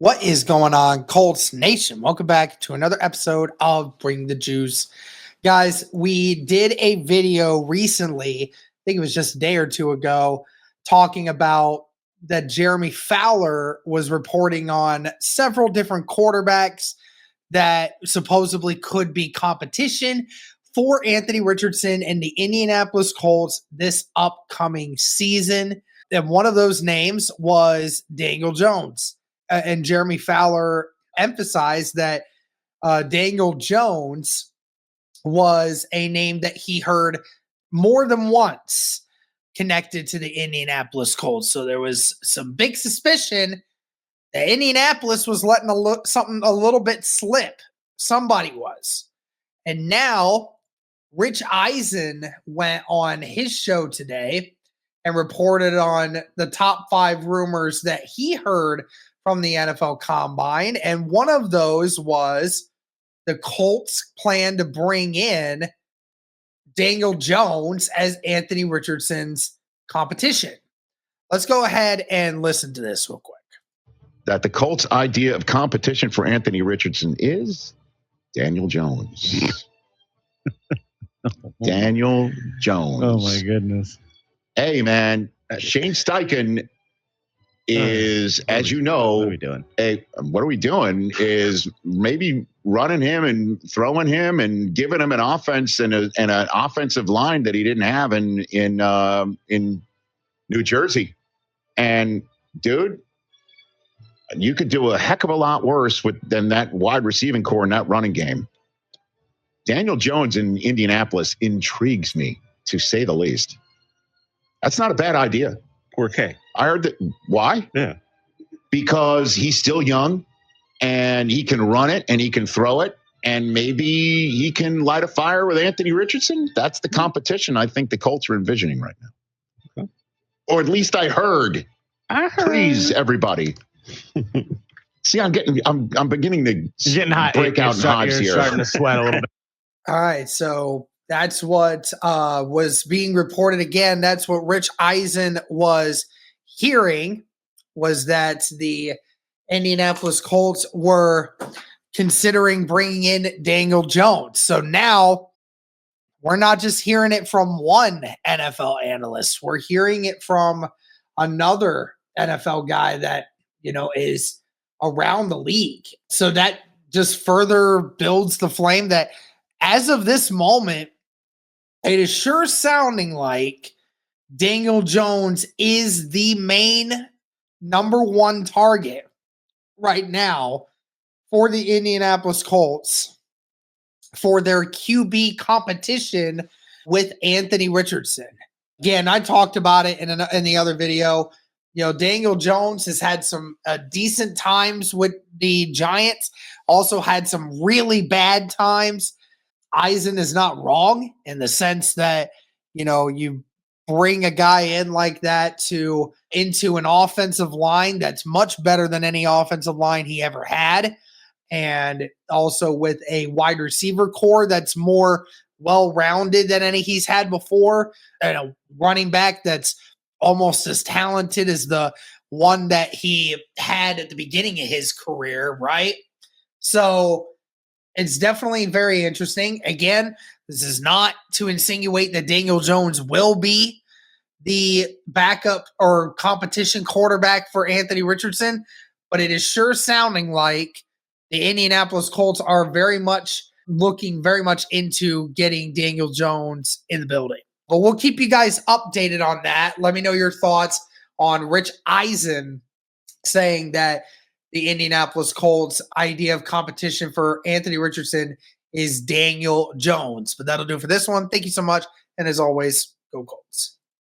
What is going on, Colts Nation? Welcome back to another episode of Bring the Juice. Guys, we did a video recently, I think it was just a day or two ago, talking about that Jeremy Fowler was reporting on several different quarterbacks that supposedly could be competition for Anthony Richardson and the Indianapolis Colts this upcoming season. And one of those names was Daniel Jones. And Jeremy Fowler emphasized that Daniel Jones was a name that he heard more than once connected to the Indianapolis Colts. So there was some big suspicion that Indianapolis was letting something a little bit slip. Somebody was. And now Rich Eisen went on his show today and reported on the top 5 rumors that he heard from the NFL Combine. And one of those was the Colts plan to bring in Daniel Jones as Anthony Richardson's competition. Let's go ahead and listen to this real quick. That the Colts' idea of competition for Anthony Richardson is Daniel Jones. Daniel Jones. Oh, my goodness. Hey, man, Shane Steichen is, as you know, what are we doing? What are we doing is maybe running him and throwing him and giving him an offense and an offensive line that he didn't have in New Jersey. And, dude, you could do a heck of a lot worse than that wide receiving core and that running game. Daniel Jones in Indianapolis intrigues me, to say the least. That's not a bad idea. Okay. I heard that. Why? Yeah. Because he's still young and he can run it and he can throw it. And maybe he can light a fire with Anthony Richardson. That's the competition I think the Colts are envisioning right now. Okay. Or at least I heard. Please, everybody. See, I'm beginning to hot. Break out in hives here. Starting to sweat a little bit. All right, so that's what was being reported again. That's what Rich Eisen was hearing, was that the Indianapolis Colts were considering bringing in Daniel Jones. So now we're not just hearing it from one NFL analyst. We're hearing it from another NFL guy that, is around the league. So that just further builds the flame that as of this moment, it is sure sounding like Daniel Jones is the main number one target right now for the Indianapolis Colts for their QB competition with Anthony Richardson. Again, I talked about it in the other video. Daniel Jones has had some decent times with the Giants, also had some really bad times. Eisen is not wrong in the sense that, you bring a guy in like that into an offensive line that's much better than any offensive line he ever had. And also with a wide receiver core that's more well-rounded than any he's had before. And a running back that's almost as talented as the one that he had at the beginning of his career, right? So it's definitely very interesting. Again, this is not to insinuate that Daniel Jones will be the backup or competition quarterback for Anthony Richardson, but it is sure sounding like the Indianapolis Colts are looking very much into getting Daniel Jones in the building. But we'll keep you guys updated on that. Let me know your thoughts on Rich Eisen saying that the Indianapolis Colts idea of competition for Anthony Richardson is Daniel Jones. But that'll do it for this one. Thank you so much. And as always, go Colts.